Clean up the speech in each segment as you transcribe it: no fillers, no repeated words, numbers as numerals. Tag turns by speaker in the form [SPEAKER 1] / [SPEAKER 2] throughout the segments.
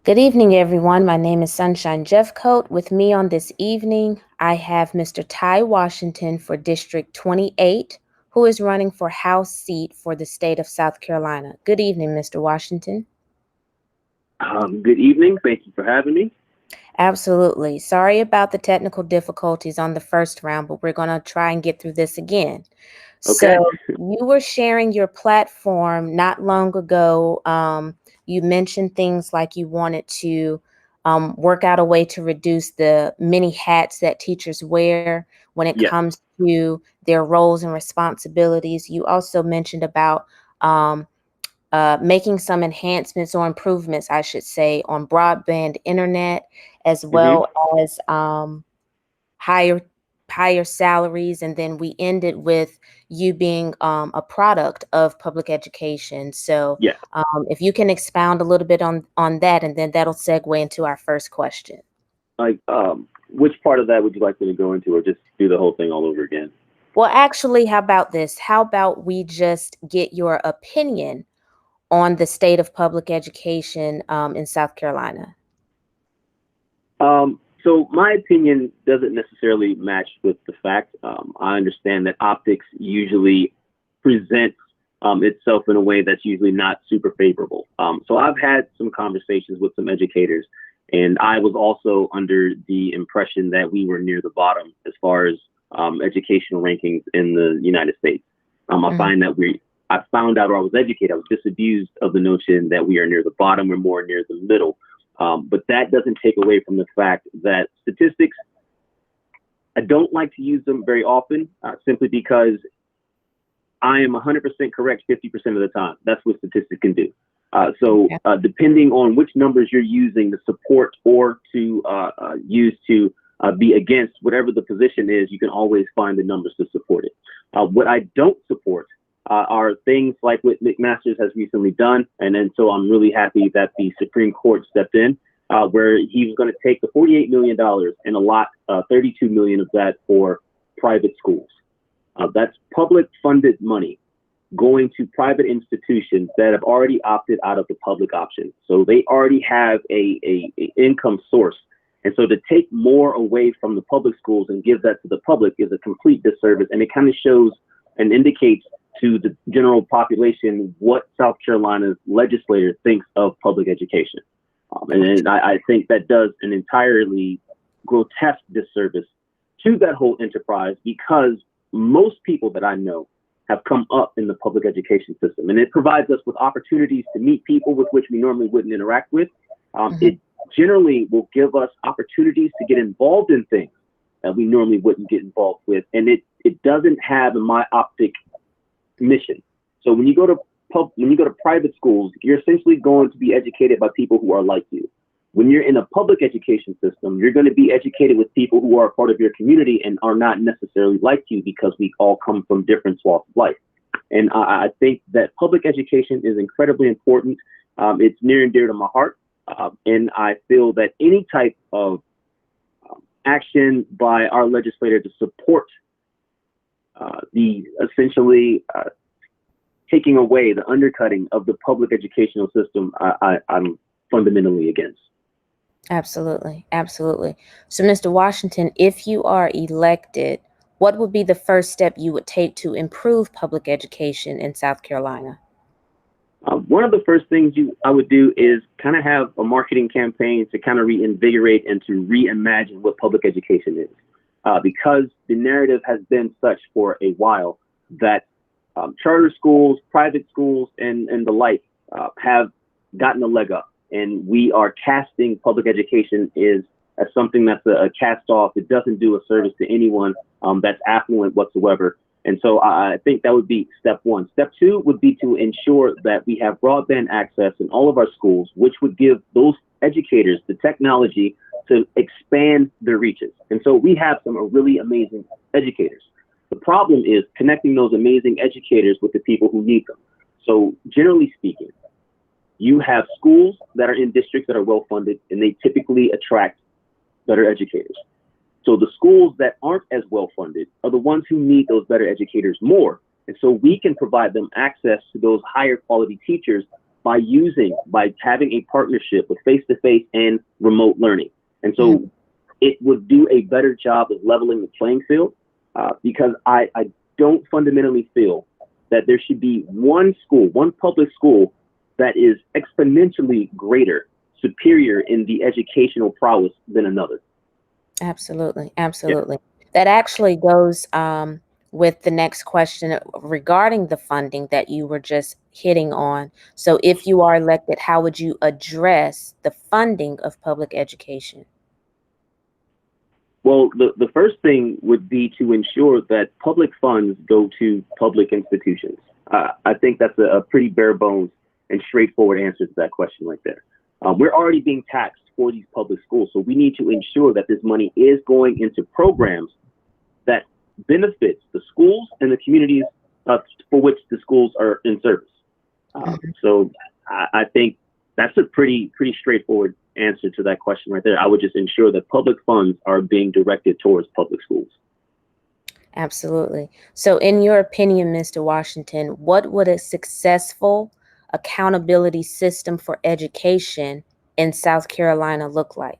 [SPEAKER 1] Good evening, everyone. My name is Sunshine Jeffcoat. With me on this evening, I have Mr. Ty Washington for District 28, who is running for House seat for the state of South Carolina. Good evening, Mr. Washington.
[SPEAKER 2] Good evening. Thank you for having me.
[SPEAKER 1] Absolutely. Sorry about the technical difficulties on the first round, but we're going to try and get through this again.
[SPEAKER 2] Okay.
[SPEAKER 1] So, you were sharing your platform not long ago. You mentioned things like you wanted to work out a way to reduce the many hats that teachers wear when it
[SPEAKER 2] Yes.
[SPEAKER 1] comes to their roles and responsibilities. You also mentioned about um, making some enhancements or improvements, I should say, on broadband internet, as
[SPEAKER 2] hmm
[SPEAKER 1] well as higher higher salaries. And then we ended with you being a product of public education. So
[SPEAKER 2] Yes.
[SPEAKER 1] if you can expound a little bit on that, and then that'll segue into our first question.
[SPEAKER 2] Which part of that would you like me to go into, or just do the whole thing all over again?
[SPEAKER 1] Well, actually, how about this? How about we just get your opinion on the state of public education in South Carolina?
[SPEAKER 2] So my opinion doesn't necessarily match with the fact. I understand that optics usually presents itself in a way that's usually not super favorable. So I've had some conversations with some educators, and I was also under the impression that we were near the bottom as far as educational rankings in the United States. I
[SPEAKER 1] Mhm.
[SPEAKER 2] find that I found out, or I was educated, I was disabused of the notion that we are near the bottom, we're more near the middle. But that doesn't take away from the fact that statistics, I don't like to use them very often, simply because I am 100% correct 50% of the time. That's what statistics can do. Depending on which numbers you're using to support or to use to be against whatever the position is, you can always find the numbers to support it. What I don't support are things like what McMaster's has recently done. And then so I'm really happy that the Supreme Court stepped in, where he was going to take the $48 million and allot $32 million of that for private schools. That's public funded money going to private institutions that have already opted out of the public option. So they already have a income source. And so to take more away from the public schools and give that to the public is a complete disservice. And it kind of shows and indicates to the general population what South Carolina's legislator thinks of public education. And I think that does an entirely grotesque disservice to that whole enterprise, because most people that I know have come up in the public education system, and it provides us with opportunities to meet people with which we normally wouldn't interact with. It generally will give us opportunities to get involved in things that we normally wouldn't get involved with, and it doesn't have a myopic mission. So when you go to private schools, you're essentially going to be educated by people who are like you. When you're in a public education system, you're going to be educated with people who are a part of your community and are not necessarily like you, because we all come from different swaths of life. And I think that public education is incredibly important. It's near and dear to my heart. And I feel that any type of action by our legislator to support the essentially taking away the undercutting of the public educational system, I'm fundamentally against.
[SPEAKER 1] Absolutely. Absolutely. So, Mr. Washington, if you are elected, what would be the first step you would take to improve public education in South Carolina?
[SPEAKER 2] One of the first things I would do is kind of have a marketing campaign to kind of reinvigorate and to reimagine what public education is. Because the narrative has been such for a while that charter schools, private schools, and the like have gotten a leg up. And we are casting public education as something that's a cast off. It doesn't do a service to anyone that's affluent whatsoever. And so I think that would be step one. Step two would be to ensure that we have broadband access in all of our schools, which would give those educators the technology to expand their reaches. And so we have some really amazing educators. The problem is connecting those amazing educators with the people who need them. So generally speaking, you have schools that are in districts that are well funded, and they typically attract better educators. So the schools that aren't as well funded are the ones who need those better educators more. And so we can provide them access to those higher quality teachers by having a partnership with face-to-face and remote learning. And so it would do a better job of leveling the playing field, because I don't fundamentally feel that there should be one public school that is exponentially greater, superior in the educational prowess than another.
[SPEAKER 1] Absolutely. Absolutely. That actually goes with the next question regarding the funding that you were just hitting on. So if you are elected, how would you address the funding of public education?
[SPEAKER 2] Well, the first thing would be to ensure that public funds go to public institutions. I think that's a pretty bare bones and straightforward answer to that question right there. We're already being taxed for these public schools, so we need to ensure that this money is going into programs that benefits the schools and the communities for which the schools are in service. So I think that's a pretty straightforward answer to that question right there. I would just ensure that public funds are being directed towards public schools.
[SPEAKER 1] Absolutely. So in your opinion, Mr. Washington, what would a successful accountability system for education in South Carolina look like?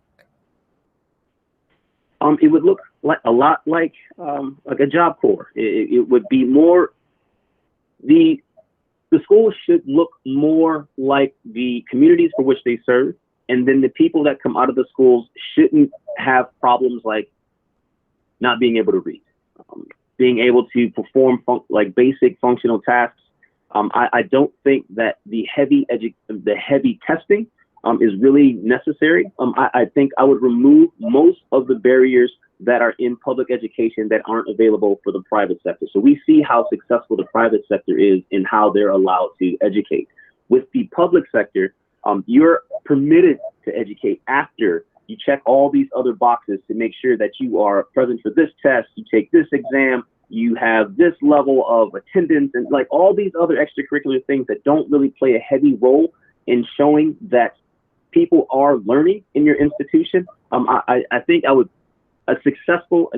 [SPEAKER 2] It would look like a lot like a Job Corps. It would be more the schools should look more like the communities for which they serve, and then the people that come out of the schools shouldn't have problems like not being able to read, being able to perform basic functional tasks. I don't think that the heavy testing is really necessary. I think I would remove most of the barriers that are in public education that aren't available for the private sector. So we see how successful the private sector is in how they're allowed to educate. With the public sector, you're permitted to educate after you check all these other boxes to make sure that you are present for this test, you take this exam, you have this level of attendance, and like all these other extracurricular things that don't really play a heavy role in showing that people are learning in your institution. I think a successful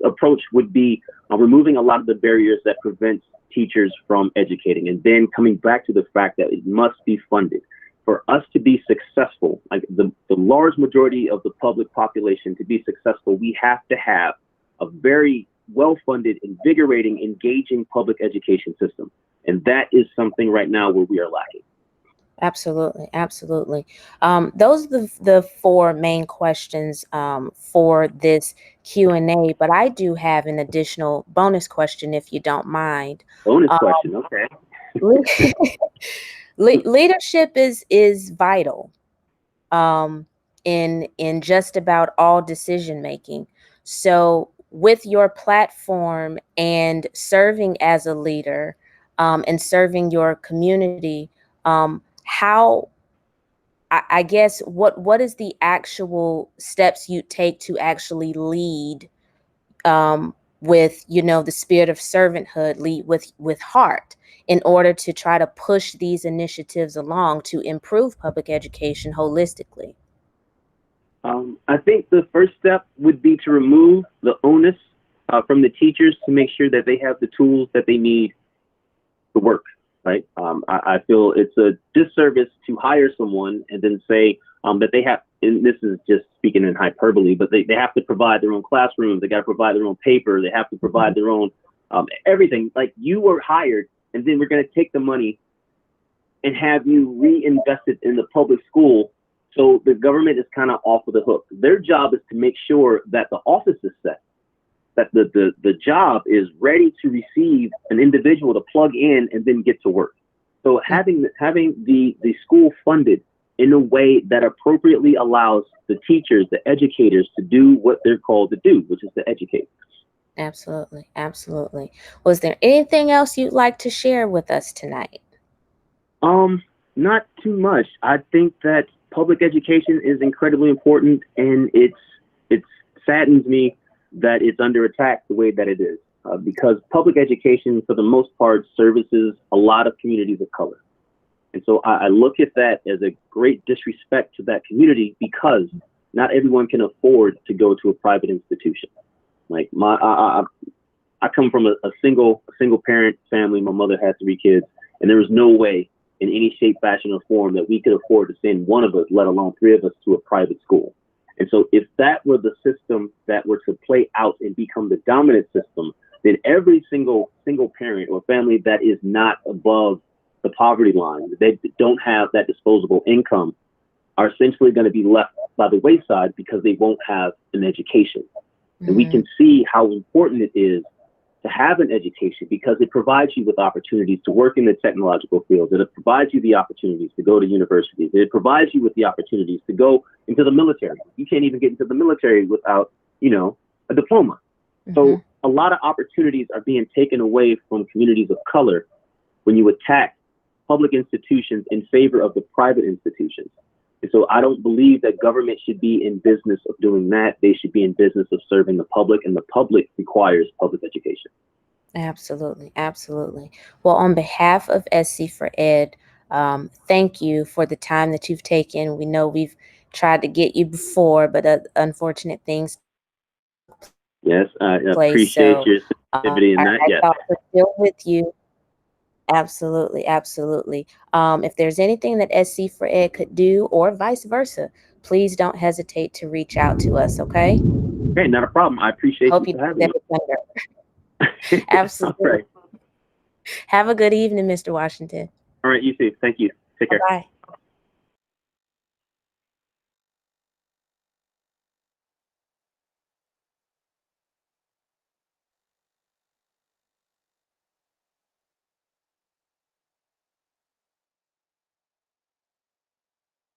[SPEAKER 2] approach would be removing a lot of the barriers that prevent teachers from educating, and then coming back to the fact that it must be funded. For us to be successful, like the large majority of the public population to be successful, we have to have a very well-funded, invigorating, engaging public education system. And that is something right now where we are lacking.
[SPEAKER 1] Absolutely. Absolutely. Those are the four main questions for this Q&A, but I do have an additional bonus question if you don't mind.
[SPEAKER 2] Bonus question, okay.
[SPEAKER 1] Leadership is vital in just about all decision making. So with your platform and serving as a leader and serving your community, how I guess what is the actual steps you take to actually lead with the spirit of servanthood, lead with heart, in order to try to push these initiatives along to improve public education holistically?
[SPEAKER 2] I think the first step would be to remove the onus from the teachers to make sure that they have the tools that they need to work. Right. I feel it's a disservice to hire someone and then say that they have, and this is just speaking in hyperbole, but they have to provide their own classrooms. They got to provide their own paper. They have to provide their own everything. Like, you were hired, and then we're going to take the money and have you reinvested in the public school. So the government is kind of off of the hook. Their job is to make sure that the office is set, that the job is ready to receive an individual to plug in and then get to work. So having the school funded in a way that appropriately allows the teachers, the educators, to do what they're called to do, which is to educate.
[SPEAKER 1] Absolutely. Absolutely. Was there anything else you'd like to share with us tonight?
[SPEAKER 2] Not too much. I think that public education is incredibly important, and it saddens me that it's under attack the way that it is, because public education, for the most part, services a lot of communities of color. And so I look at that as a great disrespect to that community, because not everyone can afford to go to a private institution. Like I come from a single parent family. My mother had 3 kids, and there was no way in any shape, fashion, or form that we could afford to send one of us, let alone three of us, to a private school. And so if that were the system that were to play out and become the dominant system, then every single parent or family that is not above the poverty line, they don't have that disposable income, are essentially going to be left by the wayside because they won't have an education. And we can see how important it is to have an education because it provides you with opportunities to work in the technological field. It provides you the opportunities to go to universities. It provides you with the opportunities to go into the military. You can't even get into the military without, a diploma. So a lot of opportunities are being taken away from communities of color when you attack public institutions in favor of the private institutions. And so I don't believe that government should be in business of doing that. They should be in business of serving the public, and the public requires public education.
[SPEAKER 1] Absolutely. Absolutely. Well, on behalf of SC for Ed, thank you for the time that you've taken. We know we've tried to get you before, but unfortunate things took place. So
[SPEAKER 2] Yes, I appreciate
[SPEAKER 1] our
[SPEAKER 2] your sensitivity in that. Yes.
[SPEAKER 1] thoughts are still with you. Absolutely, absolutely. If there's anything that SC for Ed could do, or vice versa, please don't hesitate to reach out to us. Okay.
[SPEAKER 2] Okay, not a problem. I appreciate
[SPEAKER 1] Hope
[SPEAKER 2] you
[SPEAKER 1] you
[SPEAKER 2] for
[SPEAKER 1] take
[SPEAKER 2] having
[SPEAKER 1] that
[SPEAKER 2] me.
[SPEAKER 1] with thunder.
[SPEAKER 2] All
[SPEAKER 1] Absolutely.
[SPEAKER 2] right.
[SPEAKER 1] Have a good evening, Mr. Washington.
[SPEAKER 2] All right, you too. Thank you. Take
[SPEAKER 1] Bye
[SPEAKER 2] care.
[SPEAKER 1] bye.